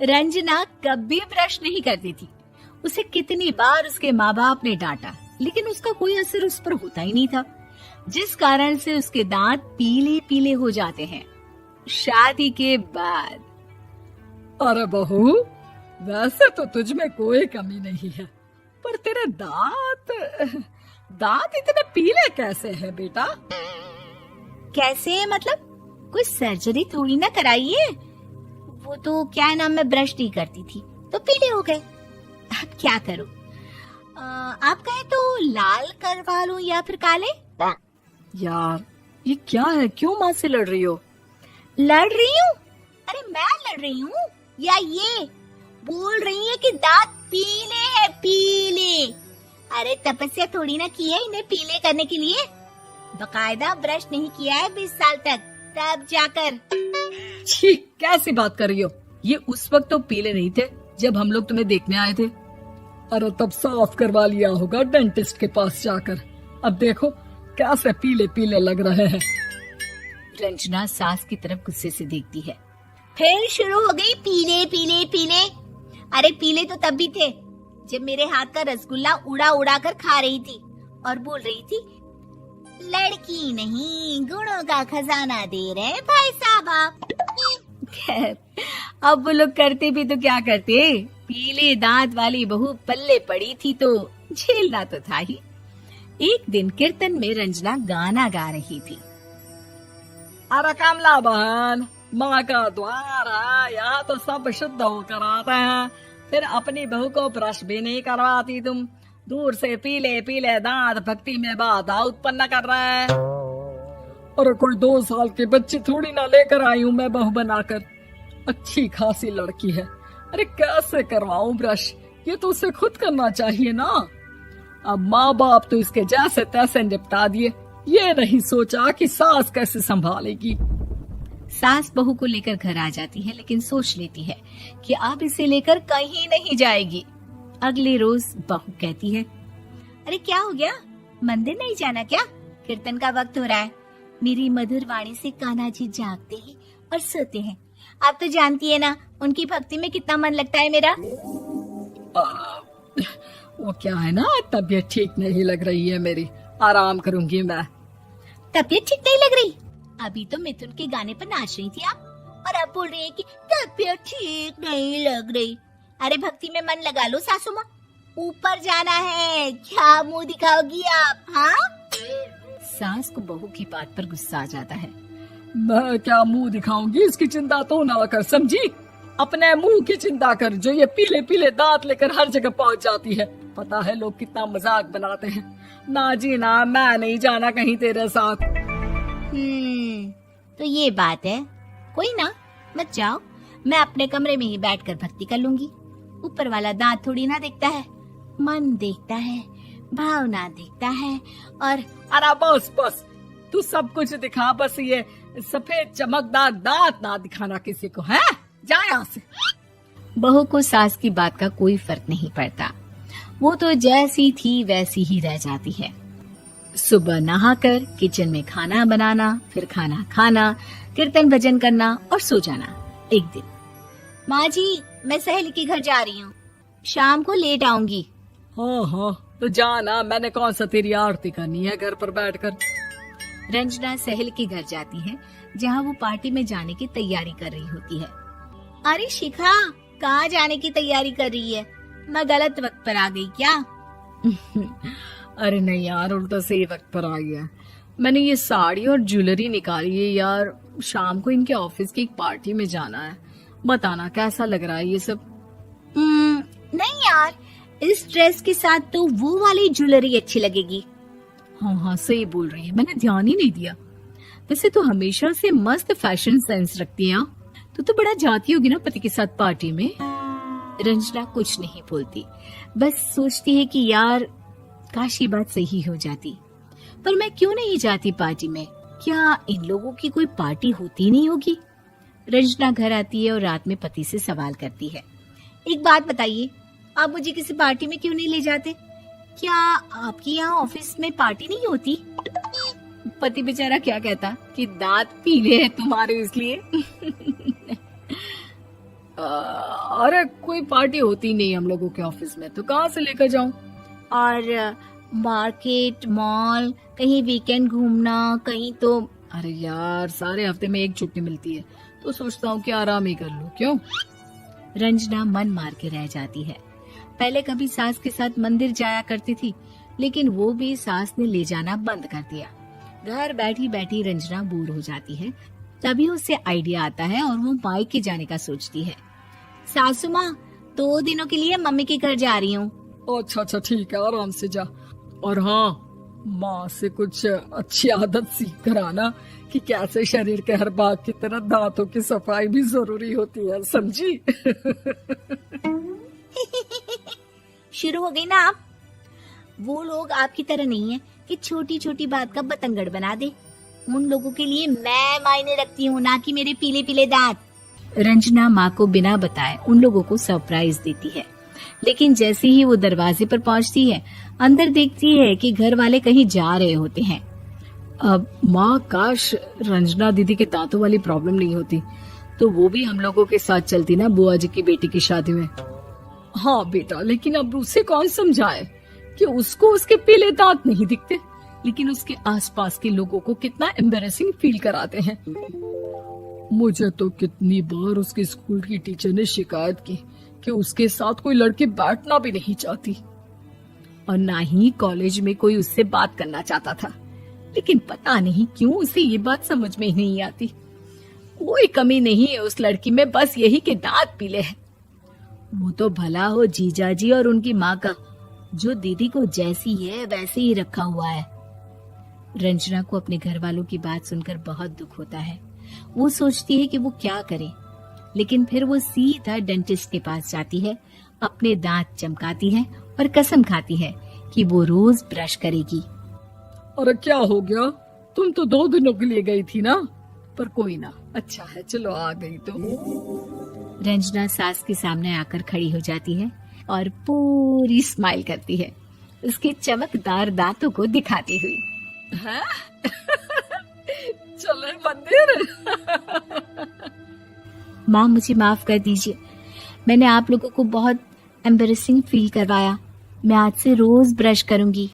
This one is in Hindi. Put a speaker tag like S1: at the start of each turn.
S1: रंजना कभी ब्रश नहीं करती थी। उसे कितनी बार उसके माँ बाप ने डांटा, लेकिन उसका कोई असर उस पर होता ही नहीं था, जिस कारण से उसके दांत पीले पीले हो जाते हैं। शादी के बाद
S2: अरे बहू, वैसे तो तुझ में कोई कमी नहीं है, पर तेरे दांत इतने पीले कैसे हैं बेटा?
S1: कैसे मतलब? कोई सर्जरी थोड़ी ना कराई है। वो तो क्या नाम, मैं ब्रश नहीं करती थी तो पीले हो गए। अब क्या करूं? आप कहें तो लाल करवा लूं या फिर काले?
S2: यार ये क्या है, क्यों माँ से लड़ रही हो?
S1: लड़ रही हूँ? अरे मैं लड़ रही हूँ या ये बोल रही है कि दांत पीले है, पीले। अरे तपस्या थोड़ी ना की है इन्हें पीले करने के लिए। बकायदा ब्रश नहीं किया है 20 साल तक, तब जाकर।
S2: छी, कैसी बात कर रही हो? ये उस वक्त तो पीले नहीं थे जब हम लोग तुम्हें देखने आए थे। अरे तब साफ करवा लिया होगा डेंटिस्ट के पास जाकर। अब देखो कैसे पीले पीले लग रहे हैं।
S1: रंजना सास की तरफ गुस्से से देखती है। फिर शुरू हो गई पीले पीले पीले। अरे पीले तो तब भी थे जब मेरे हाथ का रसगुल्ला उड़ा उड़ा कर खा रही थी और बोल रही थी, लड़की नहीं गुणों का खजाना दे रहे भाई साहब आप। खैर, अब वो लोग करते भी तो क्या करते, पीले दांत वाली बहू पल्ले पड़ी थी तो झेलना तो था ही। एक दिन कीर्तन में रंजना गाना गा रही थी।
S2: अरे कमला बहन, माँ का द्वार है, यहाँ तो सब शुद्ध होकर आते हैं, फिर अपनी बहू को ब्रश भी नहीं करवाती तुम। दूर से पीले पीले दांत भक्ति में बाधा उत्पन्न कर रहे हैं। अरे कोई 2 साल के बच्चे थोड़ी ना लेकर आई हूँ मैं बहू बनाकर। अच्छी खासी लड़की है, अरे कैसे करवाऊं ब्रश? ये तो उसे खुद करना चाहिए ना। अब माँ बाप तो इसके जैसे तैसे निपटा दिए, ये नहीं सोचा कि सास कैसे संभालेगी।
S1: सास बहू को लेकर घर आ जाती है, लेकिन सोच लेती है कि अब इसे लेकर कहीं नहीं जाएगी। अगले रोज बहू कहती है, अरे क्या हो गया, मंदिर नहीं जाना क्या? कीर्तन का वक्त हो रहा है। मेरी मधुर वाणी से कान्हा जी जागते हैं और सोते हैं। आप तो जानती है ना उनकी भक्ति में कितना मन लगता है मेरा।
S2: वो क्या है ना, तबीयत ठीक नहीं लग रही है मेरी, आराम करूंगी मैं।
S1: तबीयत ठीक नहीं लग रही? अभी तो मिथुन के गाने पर नाच रही थी आप, और अब बोल रही है कि तबीयत ठीक नहीं लग रही। अरे भक्ति में मन लगा लो सासू माँ, ऊपर जाना है, क्या मुंह दिखाओगी आप? हाँ? सास को बहू की बात पर गुस्सा आ जाता है।
S2: मैं क्या मुंह दिखाऊंगी, इसकी चिंता तो ना कर, समझी? अपने मुंह की चिंता कर, जो ये पीले पीले दांत लेकर हर जगह पहुंच जाती है। पता है लोग कितना मजाक बनाते हैं। ना जी ना, मैं नहीं जाना कहीं तेरे साथ।
S1: तो ये बात है। कोई ना, मत जाओ, मैं अपने कमरे में ही बैठकर भक्ति कर लूंगी। ऊपर वाला दांत थोड़ी ना देखता है, मन देखता है, भावना देखता है। और
S2: अरे बस बस, तू सब कुछ दिखा, बस ये सफेद चमकदार दांत ना दिखाना किसी को, है? जा यहाँ से।
S1: बहू को सास की बात का कोई फर्क नहीं पड़ता, वो तो जैसी थी वैसी ही रह जाती है। सुबह नहाकर किचन में खाना बनाना, फिर खाना खाना, कीर्तन भजन करना और सो जाना। एक दिन, माँ जी मैं सहेली के घर जा रही हूँ, शाम को लेट आऊंगी।
S2: हाँ हाँ तो जाना, मैंने कौन सा तेरी आरती करनी है घर पर बैठकर।
S1: रंजना सहेली के घर जाती है, जहाँ वो पार्टी में जाने की तैयारी कर रही होती है। अरे शिखा, कहाँ जाने की तैयारी कर रही है? मैं गलत वक्त पर आ गई क्या?
S2: अरे नहीं यार, उल्टा सही वक्त पर आ गया। मैंने ये साड़ी और ज्वेलरी निकाली है यार, शाम को इनके ऑफिस की एक पार्टी में जाना है। बताना कैसा लग रहा है ये सब?
S1: नहीं यार, इस ड्रेस के साथ तो वो वाली ज्वेलरी अच्छी लगेगी।
S2: हाँ हाँ सही बोल रही है, मैंने ध्यान ही नहीं दिया। वैसे तो हमेशा से मस्त फैशन सेंस रखती है। तो बड़ा जाती होगी ना पति के साथ पार्टी में। रंजना कुछ नहीं बोलती, बस सोचती है कि यार काश ये बात सही हो जाती, पर मैं क्यों नहीं जाती पार्टी में? क्या इन लोगों की कोई पार्टी होती नहीं होगी? रंजना घर आती है और रात में पति से सवाल करती है, एक बात बताइए, आप मुझे किसी पार्टी में क्यों नहीं ले जाते? क्या आपके यहाँ ऑफिस में पार्टी नहीं होती? पति बेचारा क्या कहता कि दांत पीले हैं तुम्हारे इसलिए। अरे कोई पार्टी होती नहीं हम लोगों के ऑफिस में, तो कहाँ से लेकर जाऊं?
S1: और मार्केट, मॉल, कहीं वीकेंड घूमना, कहीं तो।
S2: अरे यार, सारे हफ्ते में एक छुट्टी मिलती है, तो सोचता हूँ कि आराम ही कर लूं। क्यों?
S1: रंजना मन मार के रह जाती है। पहले कभी सास के साथ मंदिर जाया करती थी, लेकिन वो भी सास ने ले जाना बंद कर दिया। घर बैठी बैठी रंजना बोर हो जाती है। तभी उसे आइडिया आता है और वो मायके जाने का सोचती है। सासू माँ, 2 दिनों के लिए मम्मी के घर जा रही हूँ।
S2: अच्छा ठीक है, आराम से जा। और हाँ, माँ से कुछ अच्छी आदत सीख कर आना कि कैसे शरीर के हर भाग की तरह दांतों की सफाई भी जरूरी होती है, समझी?
S1: शुरू हो गई ना आप। वो लोग आपकी तरह नहीं है कि छोटी छोटी बात का बतंगड़ बना दे। उन लोगों के लिए मैं मायने रखती हूँ, ना कि मेरे पीले पीले दांत। रंजना माँ को बिना बताए उन लोगों को सरप्राइज देती है, लेकिन जैसे ही वो दरवाजे पर पहुंचती है, अंदर देखती है कि घर वाले कहीं जा रहे होते हैं।
S2: अब माँ, काश रंजना दीदी के दांतों वाली प्रॉब्लम नहीं होती, तो वो भी हम लोगों के साथ चलती ना बुआ जी की बेटी की शादी में। हाँ बेटा, लेकिन अब उसे कौन समझाए कि उसको उसके पीले दांत नहीं दिखते, लेकिन उसके आसपास के लोगों को कितना एम्बैरेसिंग फील कराते हैं। मुझे तो कितनी बार उसके स्कूल की टीचर ने शिकायत की कि उसके साथ कोई लड़की बैठना भी नहीं चाहती, और ना ही कॉलेज में कोई उससे बात करना चाहता था। लेकिन पता नहीं क्यों उसे ये बात समझ में ही नहीं आती। कोई कमी नहीं है उस लड़की में, बस यही कि दांत पीले हैं। वो तो भला हो जीजा जी और उनकी माँ का, जो दीदी को जैसी है वैसे ही रखा हुआ है। रंजना को अपने घर वालों की बात सुनकर बहुत दुख होता है। वो सोचती है कि वो क्या करे, लेकिन फिर वो सीधा डेंटिस्ट के पास जाती है, अपने दांत चमकाती है और कसम खाती है कि वो रोज ब्रश करेगी। अरे क्या हो गया? तुम तो 2 दिनों के लिए गई थी ना, पर कोई ना, अच्छा है, चलो आ गई तो।
S1: रंजना सास के सामने आकर खड़ी हो जाती है और पूरी स्माइल करती है, उसके चमकदार दांतों को दिखाती हुई।
S2: हाँ? चले मंदिर।
S1: माँ, मुझे माफ कर दीजिए, मैंने आप लोगों को बहुत एम्बैरेसिंग फील करवाया। मैं आज से रोज ब्रश करूंगी।